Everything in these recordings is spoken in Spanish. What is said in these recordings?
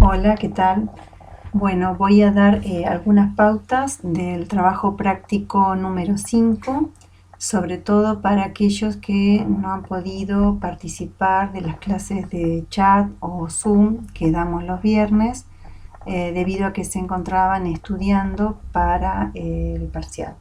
Hola, ¿qué tal? Bueno, voy a dar algunas pautas del trabajo práctico número 5, sobre todo para aquellos que no han podido participar de las clases de chat o Zoom que damos los viernes, debido a que se encontraban estudiando para el parcial.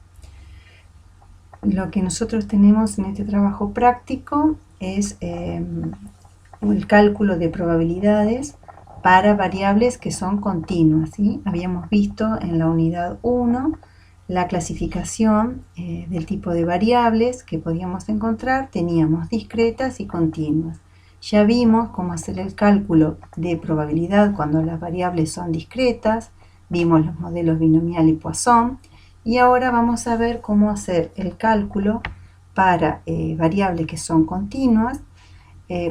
Lo que nosotros tenemos en este trabajo práctico es el cálculo de probabilidades para variables que son continuas, ¿sí? Habíamos visto en la unidad 1 la clasificación del tipo de variables que podíamos encontrar. Teníamos discretas y continuas. Ya vimos cómo hacer el cálculo de probabilidad cuando las variables son discretas, vimos los modelos binomial y Poisson, y ahora vamos a ver cómo hacer el cálculo para variables que son continuas,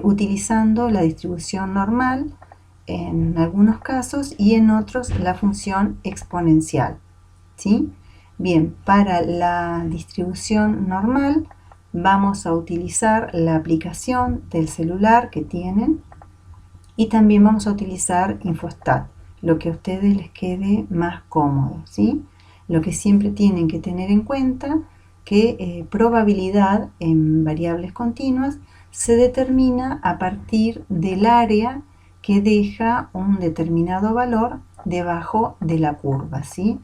utilizando la distribución normal en algunos casos y en otros la función exponencial, ¿sí? Bien, para la distribución normal vamos a utilizar la aplicación del celular que tienen y también vamos a utilizar Infostat, lo que a ustedes les quede más cómodo, ¿sí? Lo que siempre tienen que tener en cuenta que probabilidad en variables continuas se determina a partir del área que deja un determinado valor debajo de la curva, ¿sí?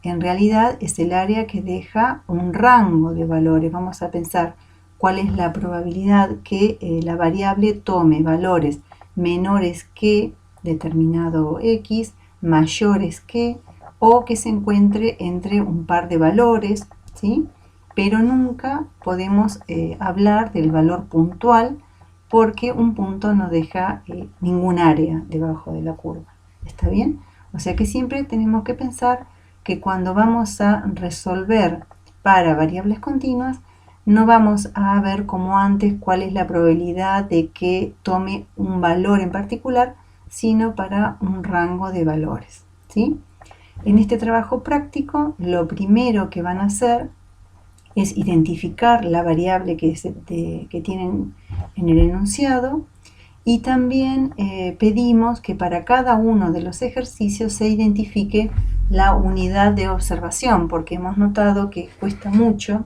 En realidad es el área que deja un rango de valores. Vamos a pensar cuál es la probabilidad que la variable tome valores menores que determinado x, mayores que, o que se encuentre entre un par de valores, ¿sí? Pero nunca podemos hablar del valor puntual, porque un punto no deja ningún área debajo de la curva. ¿Está bien? O sea que siempre tenemos que pensar que cuando vamos a resolver para variables continuas, no vamos a ver como antes cuál es la probabilidad de que tome un valor en particular, sino para un rango de valores, ¿sí? En este trabajo práctico, lo primero que van a hacer es identificar la variable que tienen en el enunciado, y también pedimos que para cada uno de los ejercicios se identifique la unidad de observación, porque hemos notado que cuesta mucho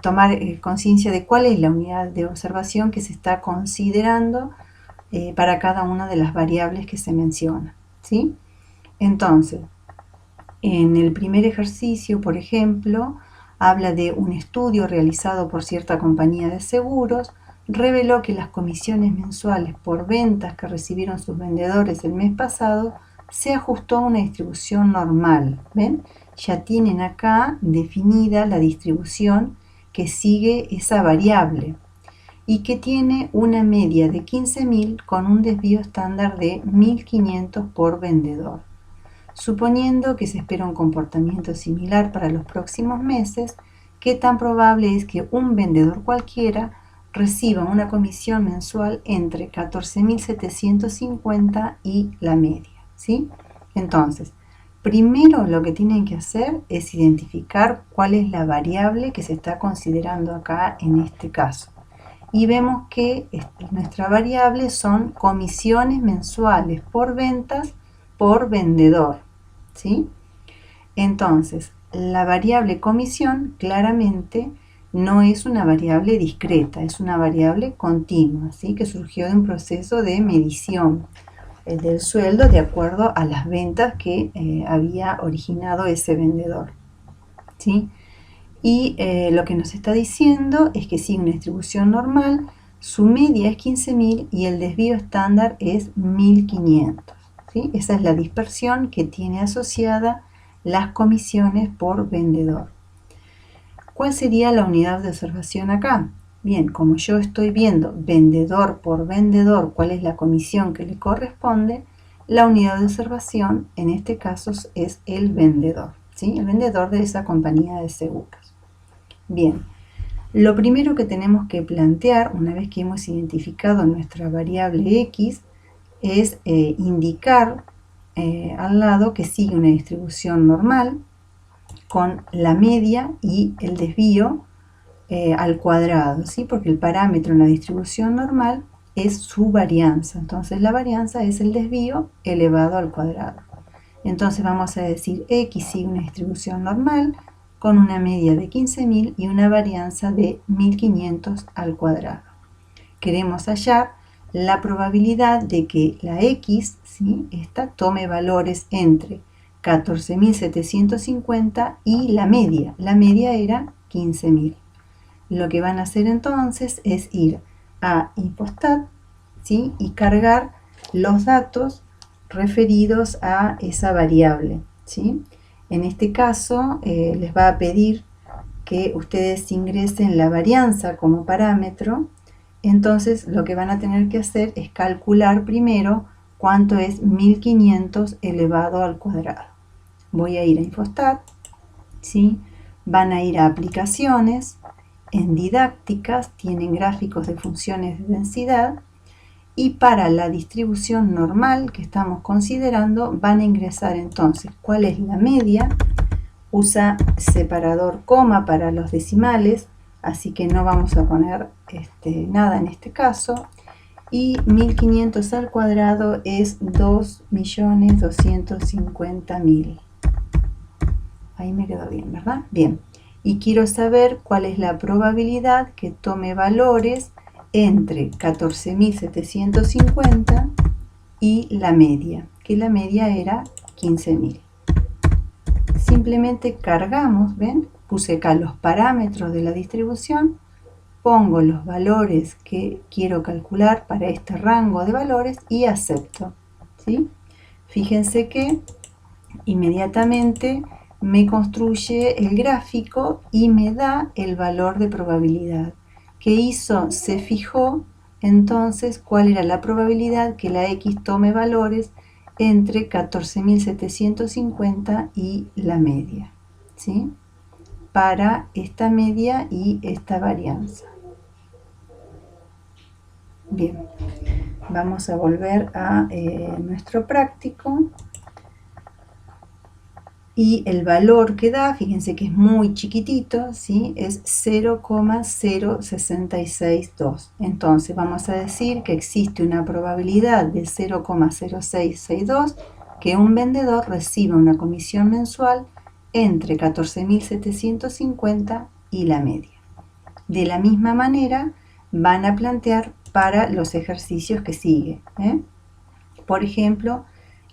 tomar conciencia de cuál es la unidad de observación que se está considerando para cada una de las variables que se mencionan, ¿sí? Entonces, en el primer ejercicio, por ejemplo, habla de un estudio realizado por cierta compañía de seguros. Reveló que las comisiones mensuales por ventas que recibieron sus vendedores el mes pasado se ajustó a una distribución normal. ¿Ven? Ya tienen acá definida la distribución que sigue esa variable y que tiene una media de 15.000 con un desvío estándar de 1.500 por vendedor. Suponiendo que se espera un comportamiento similar para los próximos meses, ¿qué tan probable es que un vendedor cualquiera reciba una comisión mensual entre 14.750 y la media? ¿Sí? Entonces, primero lo que tienen que hacer es identificar cuál es la variable que se está considerando acá en este caso. Y vemos que nuestra variable son comisiones mensuales por ventas por vendedor, ¿sí? Entonces, la variable comisión claramente no es una variable discreta, es una variable continua, ¿sí? Que surgió de un proceso de medición del sueldo de acuerdo a las ventas que había originado ese vendedor, ¿sí? Y lo que nos está diciendo es que sigue una distribución normal, su media es 15.000 y el desvío estándar es 1.500. ¿Sí? Esa es la dispersión que tiene asociada las comisiones por vendedor. ¿Cuál sería la unidad de observación acá? Bien, como yo estoy viendo vendedor por vendedor cuál es la comisión que le corresponde, la unidad de observación en este caso es el vendedor, ¿sí? El vendedor de esa compañía de seguros. Bien, lo primero que tenemos que plantear una vez que hemos identificado nuestra variable x es indicar al lado que sigue una distribución normal con la media y el desvío al cuadrado, ¿sí? Porque el parámetro en la distribución normal es su varianza. Entonces la varianza es el desvío elevado al cuadrado. Entonces vamos a decir X sigue una distribución normal con una media de 15.000 y una varianza de 1.500 al cuadrado. Queremos hallar la probabilidad de que la X, ¿sí?, esta tome valores entre 14.750 y la media. La media era 15.000. Lo que van a hacer entonces es ir a Infostat, ¿sí?, y cargar los datos referidos a esa variable, ¿sí? En este caso les va a pedir que ustedes ingresen la varianza como parámetro. Entonces lo que van a tener que hacer es calcular primero cuánto es 1500 elevado al cuadrado. Voy a ir a Infostat, ¿sí? Van a ir a aplicaciones, en didácticas tienen gráficos de funciones de densidad y para la distribución normal que estamos considerando van a ingresar entonces cuál es la media. Usa separador coma para los decimales, así que no vamos a poner nada en este caso. Y 1500 al cuadrado es 2.250.000. Ahí me quedó bien, ¿verdad? Bien. Y quiero saber cuál es la probabilidad que tome valores entre 14.750 y la media, que la media era 15.000. Simplemente cargamos, ¿ven? Puse acá los parámetros de la distribución, pongo los valores que quiero calcular para este rango de valores y acepto, ¿sí? Fíjense que inmediatamente me construye el gráfico y me da el valor de probabilidad. ¿Qué hizo? Se fijó entonces cuál era la probabilidad que la X tome valores entre 14.750 y la media, ¿sí?, para esta media y esta varianza. Bien, vamos a volver a nuestro práctico. Y el valor que da, fíjense que es muy chiquitito, ¿sí?, es 0,0662. Entonces vamos a decir que existe una probabilidad de 0,0662 que un vendedor reciba una comisión mensual entre 14.750 y la media. De la misma manera van a plantear para los ejercicios que siguen, Por ejemplo,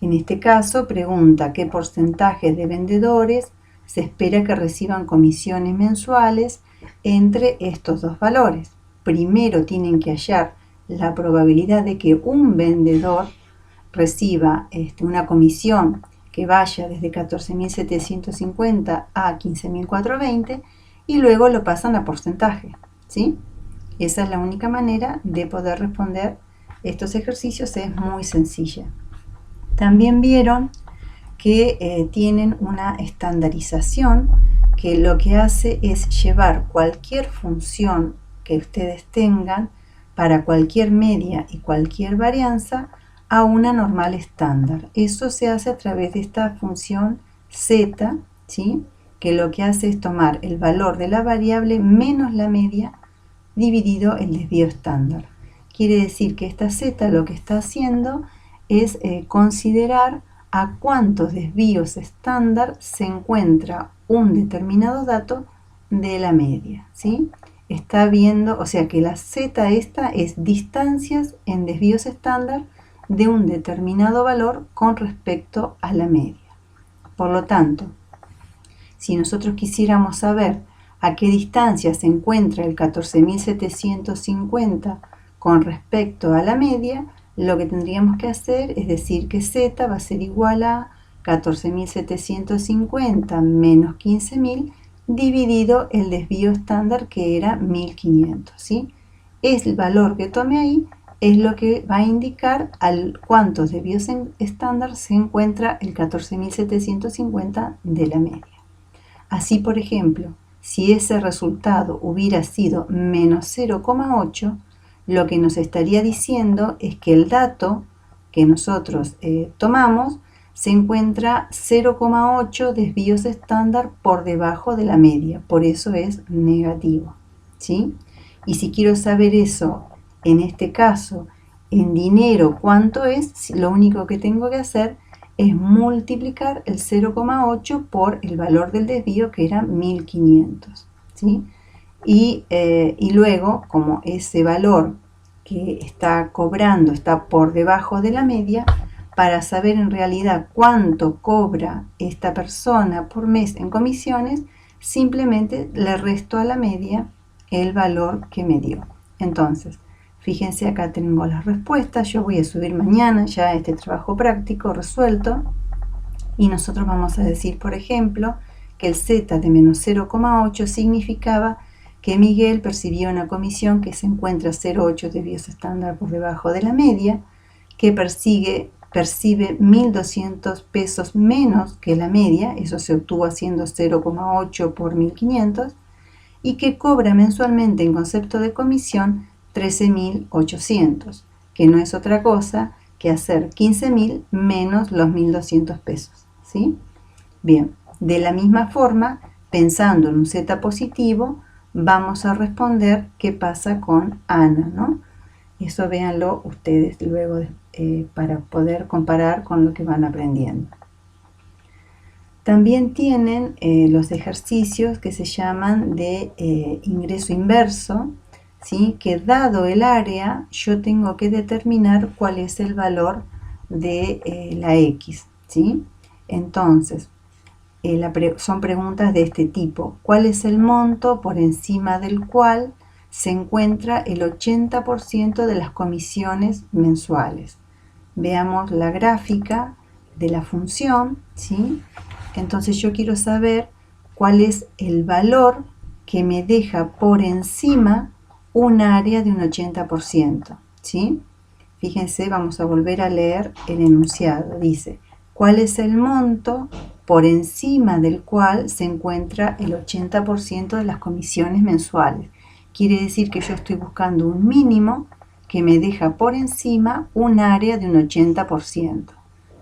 en este caso pregunta qué porcentaje de vendedores se espera que reciban comisiones mensuales entre estos dos valores. Primero tienen que hallar la probabilidad de que un vendedor reciba una comisión que vaya desde 14.750 a 15.420 y luego lo pasan a porcentaje, ¿sí? Esa es la única manera de poder responder estos ejercicios, es muy sencilla. También vieron que tienen una estandarización que lo que hace es llevar cualquier función que ustedes tengan para cualquier media y cualquier varianza a una normal estándar. Eso se hace a través de esta función z, ¿sí?, que lo que hace es tomar el valor de la variable menos la media dividido el desvío estándar. Quiere decir que esta z lo que está haciendo es considerar a cuántos desvíos estándar se encuentra un determinado dato de la media, ¿sí? Está viendo, o sea que la z esta es distancias en desvíos estándar de un determinado valor con respecto a la media. Por lo tanto, si nosotros quisiéramos saber a qué distancia se encuentra el 14.750 con respecto a la media, lo que tendríamos que hacer es decir que z va a ser igual a 14.750 menos 15.000 dividido el desvío estándar que era 1.500, ¿sí? Es el valor que tome ahí, es lo que va a indicar al cuántos desvíos estándar se encuentra el 14.750 de la media. Así, por ejemplo, si ese resultado hubiera sido menos 0,8, lo que nos estaría diciendo es que el dato que nosotros tomamos se encuentra 0,8 desvíos estándar por debajo de la media, por eso es negativo, ¿sí? Y si quiero saber eso en este caso, en dinero, ¿cuánto es? Lo único que tengo que hacer es multiplicar el 0,8 por el valor del desvío, que era 1500, ¿sí? Y luego, como ese valor que está cobrando está por debajo de la media, para saber en realidad cuánto cobra esta persona por mes en comisiones, simplemente le resto a la media el valor que me dio. Entonces, fíjense, acá tengo las respuestas. Yo voy a subir mañana ya este trabajo práctico resuelto, y nosotros vamos a decir, por ejemplo, que el z de menos 0,8 significaba que Miguel percibía una comisión que se encuentra 0,8 desvíos estándar por debajo de la media, que percibe 1.200 pesos menos que la media, eso se obtuvo haciendo 0,8 por 1.500, y que cobra mensualmente en concepto de comisión 13.800, que no es otra cosa que hacer 15.000 menos los 1.200 pesos, ¿sí? Bien, de la misma forma, pensando en un z positivo, vamos a responder qué pasa con Ana, ¿no? Eso véanlo ustedes luego para poder comparar con lo que van aprendiendo. También tienen los ejercicios que se llaman de ingreso inverso, ¿sí? Que dado el área, yo tengo que determinar cuál es el valor de la X, ¿sí? Entonces, son preguntas de este tipo. ¿Cuál es el monto por encima del cual se encuentra el 80% de las comisiones mensuales? Veamos la gráfica de la función, ¿sí? Entonces yo quiero saber cuál es el valor que me deja por encima un área de un 80%, ¿sí? Fíjense, vamos a volver a leer el enunciado. Dice, ¿cuál es el monto por encima del cual se encuentra el 80% de las comisiones mensuales? Quiere decir que yo estoy buscando un mínimo que me deja por encima un área de un 80%,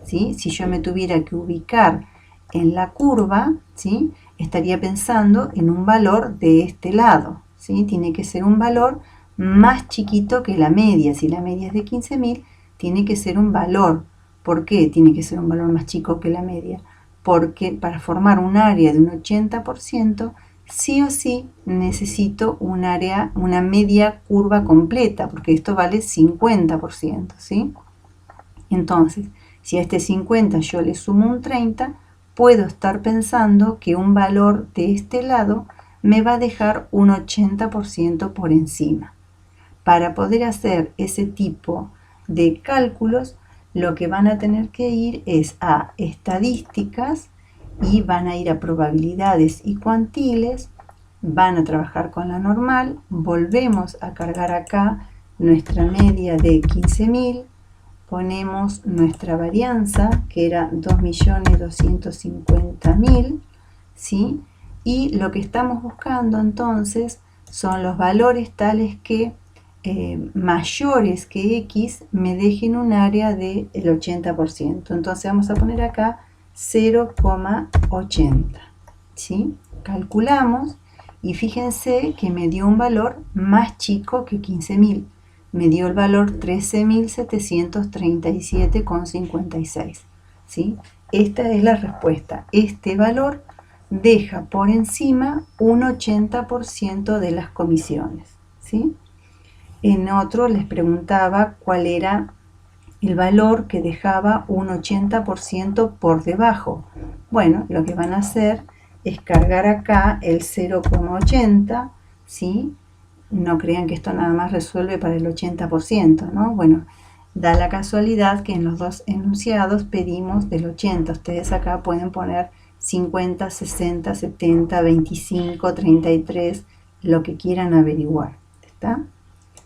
¿sí? Si yo me tuviera que ubicar en la curva, ¿sí? Estaría pensando en un valor de este lado, ¿sí? Tiene que ser un valor más chiquito que la media. Si la media es de 15.000, tiene que ser un valor. ¿Por qué tiene que ser un valor más chico que la media? Porque para formar un área de un 80%, sí o sí necesito una media curva completa, porque esto vale 50%, ¿sí? Entonces, si a este 50 yo le sumo un 30, puedo estar pensando que un valor de este lado me va a dejar un 80% por encima. Para poder hacer ese tipo de cálculos, lo que van a tener que ir es a estadísticas y van a ir a probabilidades y cuantiles, van a trabajar con la normal, volvemos a cargar acá nuestra media de 15.000, ponemos nuestra varianza, que era 2.250.000, ¿sí? Y lo que estamos buscando entonces son los valores tales que mayores que X me dejen un área del 80%. Entonces vamos a poner acá 0,80, ¿sí? Calculamos y fíjense que me dio un valor más chico que 15.000. Me dio el valor 13.737,56, ¿sí? Esta es la respuesta. Este valor deja por encima un 80% de las comisiones, ¿sí? En otro les preguntaba cuál era el valor que dejaba un 80% por debajo. Bueno, lo que van a hacer es cargar acá el 0,80, ¿sí? No crean que esto nada más resuelve para el 80%, ¿no? Bueno, da la casualidad que en los dos enunciados pedimos del 80. Ustedes acá pueden poner 50, 60, 70, 25, 33, lo que quieran averiguar, ¿está?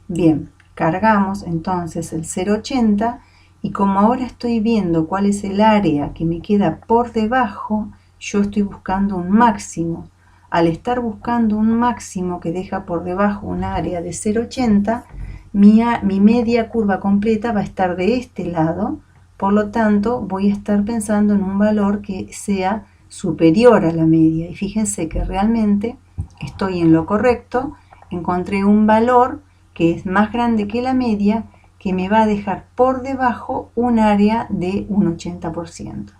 Bien, cargamos entonces el 0,80 y como ahora estoy viendo cuál es el área que me queda por debajo, yo estoy buscando un máximo. Al estar buscando un máximo que deja por debajo un área de 0,80, mi media curva completa va a estar de este lado, por lo tanto voy a estar pensando en un valor que sea superior a la media. Y fíjense que realmente estoy en lo correcto, encontré un valor que es más grande que la media, que me va a dejar por debajo un área de un 80%.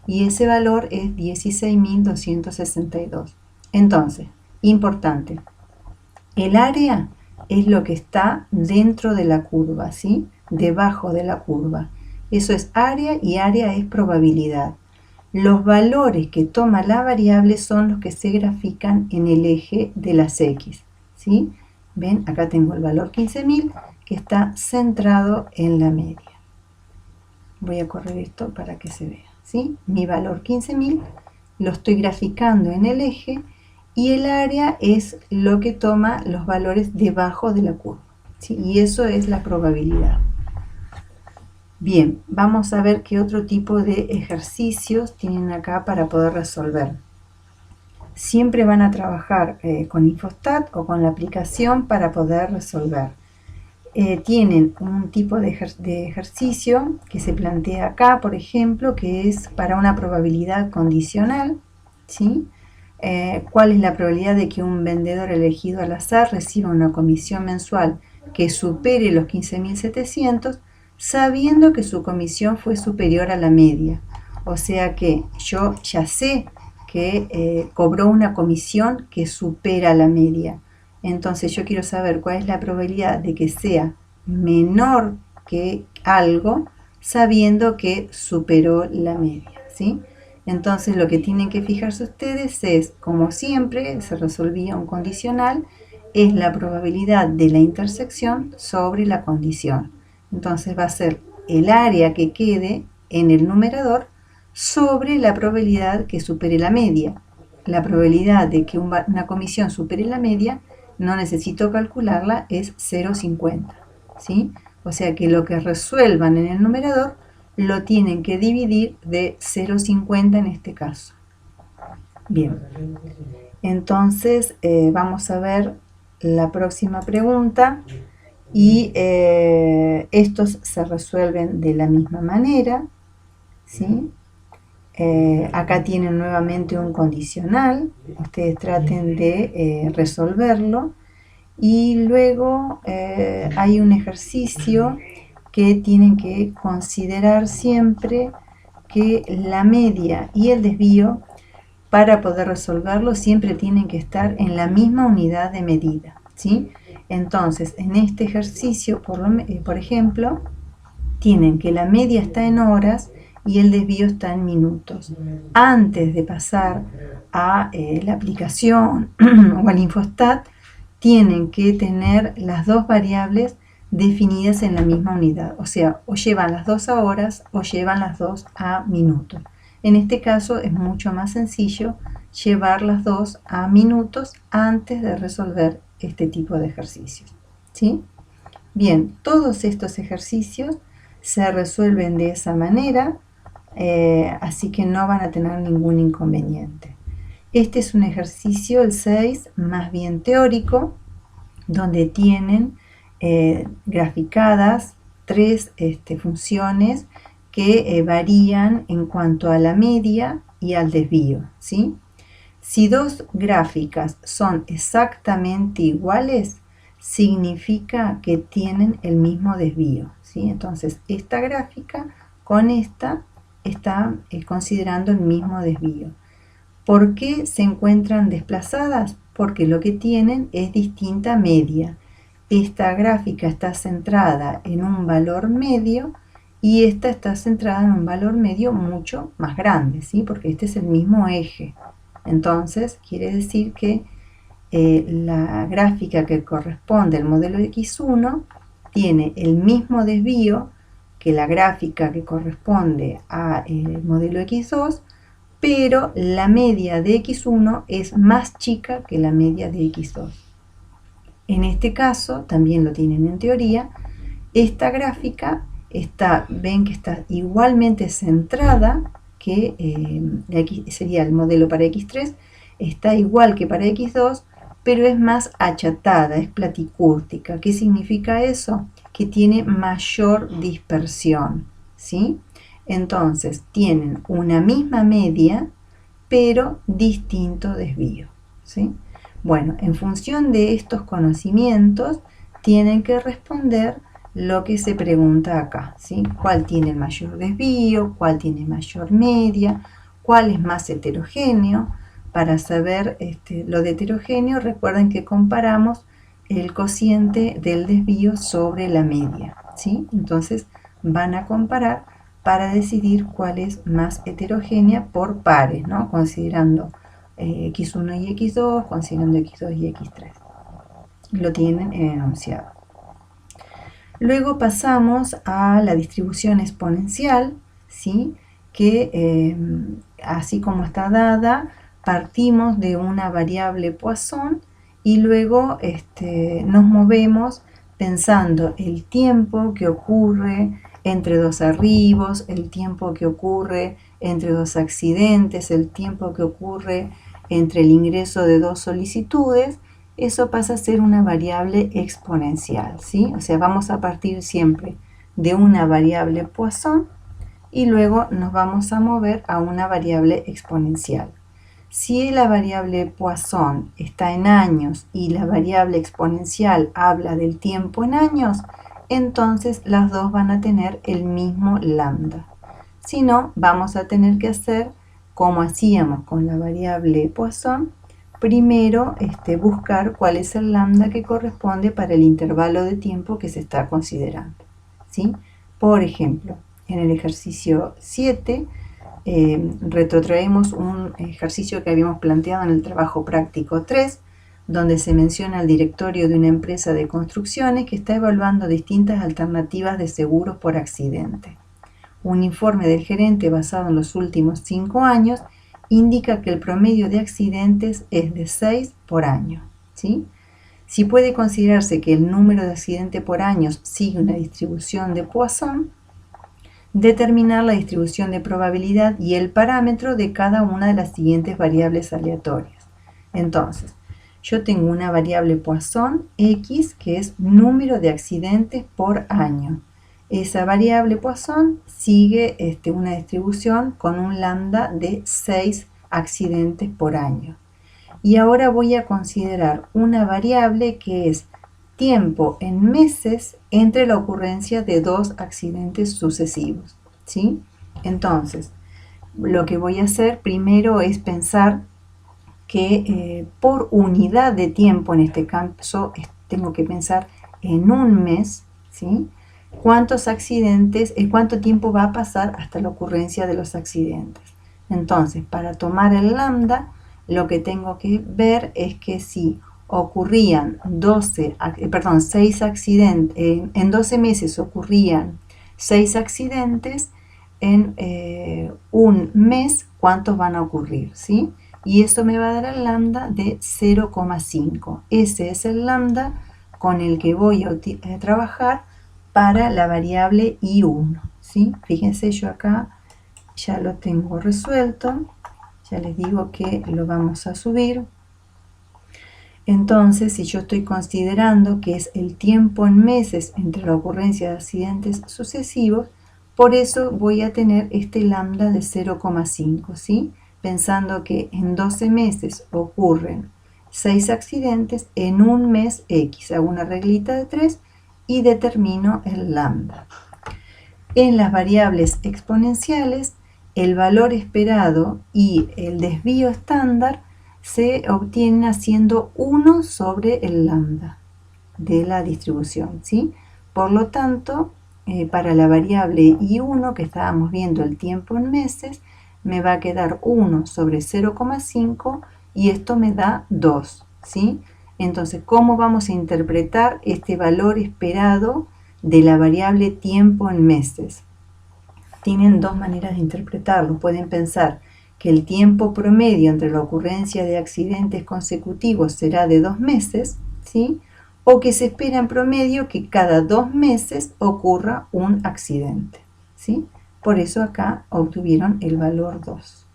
Y ese valor es 16.262. Entonces, importante, el área es lo que está dentro de la curva, ¿sí? Debajo de la curva. Eso es área y área es probabilidad. Los valores que toma la variable son los que se grafican en el eje de las X, ¿sí? Ven, acá tengo el valor 15.000 que está centrado en la media. Voy a correr esto para que se vea, ¿sí? Mi valor 15.000 lo estoy graficando en el eje y el área es lo que toma los valores debajo de la curva, ¿sí? Y eso es la probabilidad. Bien, vamos a ver qué otro tipo de ejercicios tienen acá para poder resolver. Siempre van a trabajar con Infostat o con la aplicación para poder resolver. Tienen un tipo de ejercicio que se plantea acá, por ejemplo, que es para una probabilidad condicional, ¿sí? ¿Cuál es la probabilidad de que un vendedor elegido al azar reciba una comisión mensual que supere los 15.700, sabiendo que su comisión fue superior a la media? O sea que yo ya sé que cobró una comisión que supera la media. Entonces yo quiero saber cuál es la probabilidad de que sea menor que algo, sabiendo que superó la media, ¿sí? Entonces lo que tienen que fijarse ustedes es, como siempre, se resolvía un condicional, es la probabilidad de la intersección sobre la condición. Entonces va a ser el área que quede en el numerador sobre la probabilidad que supere la media. La probabilidad de que una comisión supere la media, no necesito calcularla, es 0,50, ¿sí? O sea que lo que resuelvan en el numerador lo tienen que dividir de 0,50 en este caso. Bien, entonces vamos a ver la próxima pregunta y estos se resuelven de la misma manera, ¿sí? Acá tienen nuevamente un condicional, ustedes traten de resolverlo y luego hay un ejercicio que tienen que considerar siempre que la media y el desvío, para poder resolverlo, siempre tienen que estar en la misma unidad de medida, ¿sí? Entonces, en este ejercicio, por ejemplo, tienen que la media está en horas y el desvío está en minutos. Antes de pasar a la aplicación o al Infostat, tienen que tener las dos variables definidas en la misma unidad. O sea, o llevan las dos a horas o llevan las dos a minutos. En este caso es mucho más sencillo llevar las dos a minutos antes de resolver este tipo de ejercicios, ¿sí? Bien, todos estos ejercicios se resuelven de esa manera, así que no van a tener ningún inconveniente. Este es un ejercicio, el 6, más bien teórico, donde tienen graficadas tres funciones que varían en cuanto a la media y al desvío, ¿sí? Si dos gráficas son exactamente iguales, significa que tienen el mismo desvío, ¿sí? Entonces, esta gráfica con esta está considerando el mismo desvío. ¿Por qué se encuentran desplazadas? Porque lo que tienen es distinta media. Esta gráfica está centrada en un valor medio y esta está centrada en un valor medio mucho más grande, ¿sí? Porque este es el mismo eje. Entonces, quiere decir que la gráfica que corresponde al modelo X1 tiene el mismo desvío que la gráfica que corresponde al modelo X2, pero la media de X1 es más chica que la media de X2. En este caso, también lo tienen en teoría, esta gráfica ven que está igualmente centrada que sería el modelo para X3, está igual que para X2, pero es más achatada, es platicúrtica. ¿Qué significa eso? Que tiene mayor dispersión, ¿sí? Entonces, tienen una misma media, pero distinto desvío, ¿sí? Bueno, en función de estos conocimientos, tienen que responder lo que se pregunta acá, ¿sí? ¿Cuál tiene el mayor desvío? ¿Cuál tiene mayor media? ¿Cuál es más heterogéneo? Para saber lo de heterogéneo, recuerden que comparamos el cociente del desvío sobre la media, ¿sí? Entonces van a comparar para decidir cuál es más heterogénea por pares, ¿no? Considerando x1 y x2, considerando x2 y x3. Lo tienen en el enunciado. Luego pasamos a la distribución exponencial, ¿sí? Que así como está dada, partimos de una variable Poisson y luego nos movemos pensando el tiempo que ocurre entre dos arribos, el tiempo que ocurre entre dos accidentes, el tiempo que ocurre entre el ingreso de dos solicitudes. Eso pasa a ser una variable exponencial, ¿sí? O sea, vamos a partir siempre de una variable Poisson y luego nos vamos a mover a una variable exponencial. Si la variable Poisson está en años y la variable exponencial habla del tiempo en años, entonces las dos van a tener el mismo lambda. Si no, vamos a tener que hacer como hacíamos con la variable Poisson. Primero buscar cuál es el lambda que corresponde para el intervalo de tiempo que se está considerando, ¿sí? Por ejemplo, en el ejercicio 7 retrotraemos un ejercicio que habíamos planteado en el trabajo práctico 3, donde se menciona el directorio de una empresa de construcciones que está evaluando distintas alternativas de seguros por accidente. Un informe del gerente basado en los últimos 5 años indica que el promedio de accidentes es de 6 por año, ¿sí? Si puede considerarse que el número de accidentes por año sigue una distribución de Poisson, determinar la distribución de probabilidad y el parámetro de cada una de las siguientes variables aleatorias. Entonces, yo tengo una variable Poisson X que es número de accidentes por año. Esa variable Poisson sigue una distribución con un lambda de 6 accidentes por año. Y ahora voy a considerar una variable que es tiempo en meses entre la ocurrencia de dos accidentes sucesivos, ¿sí? Entonces, lo que voy a hacer primero es pensar que por unidad de tiempo, en este caso, tengo que pensar en un mes, ¿sí? ¿Cuántos accidentes, cuánto tiempo va a pasar hasta la ocurrencia de los accidentes? Entonces, para tomar el lambda, lo que tengo que ver es que si ocurrían 6 accidentes, en 12 meses ocurrían 6 accidentes, en un mes, ¿cuántos van a ocurrir? ¿Sí? Y eso me va a dar el lambda de 0,5. Ese es el lambda con el que voy a trabajar para la variable I1, ¿sí? Fíjense, yo acá ya lo tengo resuelto. Ya les digo que lo vamos a subir. Entonces, si yo estoy considerando que es el tiempo en meses entre la ocurrencia de accidentes sucesivos, por eso voy a tener este lambda de 0,5, ¿sí? Pensando que en 12 meses ocurren 6 accidentes, en un mes X. Hago una reglita de 3 y determino el lambda. En las variables exponenciales, el valor esperado y el desvío estándar se obtienen haciendo 1 sobre el lambda de la distribución, ¿sí? Por lo tanto, para la variable I1 que estábamos viendo el tiempo en meses, me va a quedar 1 sobre 0,5 y esto me da 2, ¿sí? Entonces, ¿cómo vamos a interpretar este valor esperado de la variable tiempo en meses? Tienen dos maneras de interpretarlo. Pueden pensar que el tiempo promedio entre la ocurrencia de accidentes consecutivos será de 2 meses, ¿sí? O que se espera en promedio que cada 2 meses ocurra un accidente, ¿sí? Por eso acá obtuvieron el valor 2.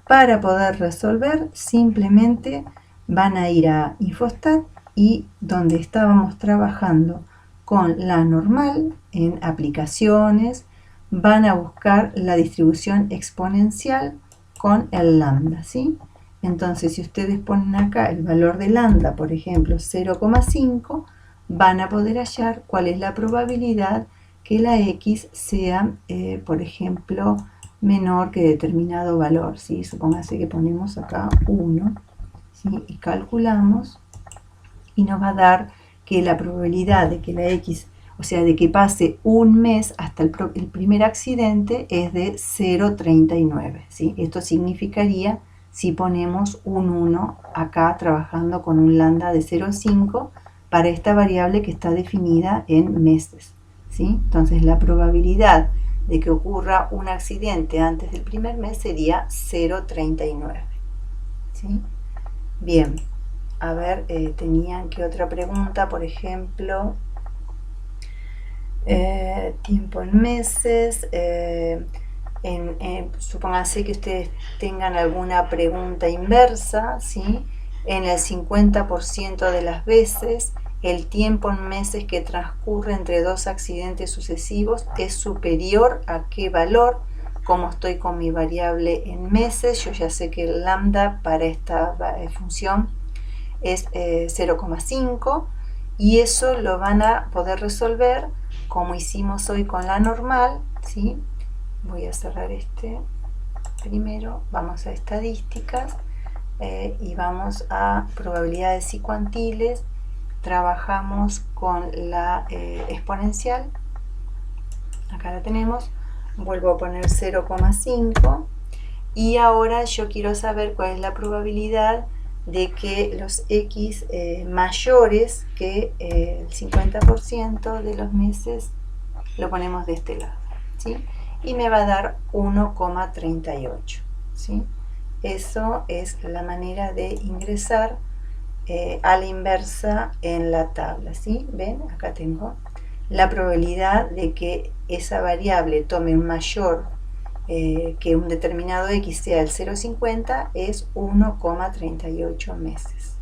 Para poder resolver, simplemente van a ir a Infostat y donde estábamos trabajando con la normal en aplicaciones, van a buscar la distribución exponencial con el lambda, ¿sí? Entonces, si ustedes ponen acá el valor de lambda, por ejemplo, 0,5, van a poder hallar cuál es la probabilidad que la X sea, por ejemplo, menor que determinado valor, ¿sí? Supóngase que ponemos acá 1, ¿sí? Y calculamos, y nos va a dar que la probabilidad de que la X, o sea, de que pase un mes hasta el primer accidente, es de 0,39, ¿sí? Esto significaría, si ponemos un 1 acá trabajando con un lambda de 0,5 para esta variable que está definida en meses, ¿sí? Entonces la probabilidad de que ocurra un accidente antes del primer mes sería 0,39, ¿sí? Bien, a ver, tenían que otra pregunta, por ejemplo, tiempo en meses, supónganse que ustedes tengan alguna pregunta inversa, ¿sí? En el 50% de las veces, el tiempo en meses que transcurre entre dos accidentes sucesivos es superior a qué valor. Como estoy con mi variable en meses, yo ya sé que el lambda para esta función es 0,5, y eso lo van a poder resolver como hicimos hoy con la normal, ¿sí? Voy a cerrar este primero, vamos a estadísticas, y vamos a probabilidades y cuantiles. Trabajamos con la exponencial, acá la tenemos, vuelvo a poner 0,5, y ahora yo quiero saber cuál es la probabilidad de que los X mayores que el 50% de los meses, lo ponemos de este lado, ¿sí? Y me va a dar 1,38, ¿sí? Eso es la manera de ingresar a la inversa en la tabla, ¿sí? ¿Ven? Acá tengo la probabilidad de que esa variable tome un mayor que un determinado X sea el 0,50 es 1,38 meses,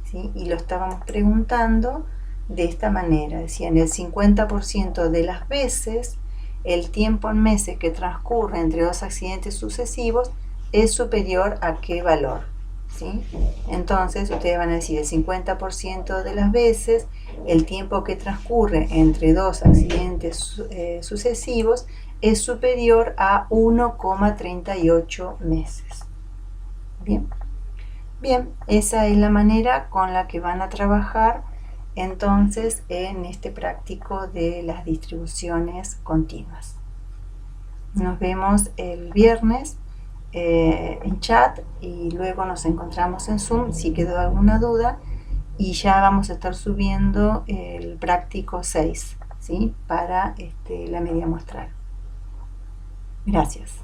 ¿sí? Y lo estábamos preguntando de esta manera, decían el 50% de las veces el tiempo en meses que transcurre entre dos accidentes sucesivos es superior a qué valor, ¿sí? Entonces ustedes van a decir el 50% de las veces el tiempo que transcurre entre dos accidentes sucesivos es superior a 1,38 meses. Bien. Bien, esa es la manera con la que van a trabajar entonces en este práctico de las distribuciones continuas. Nos vemos el viernes en chat, y luego nos encontramos en Zoom si quedó alguna duda, y ya vamos a estar subiendo el práctico 6, ¿sí? Para la media muestral. Gracias.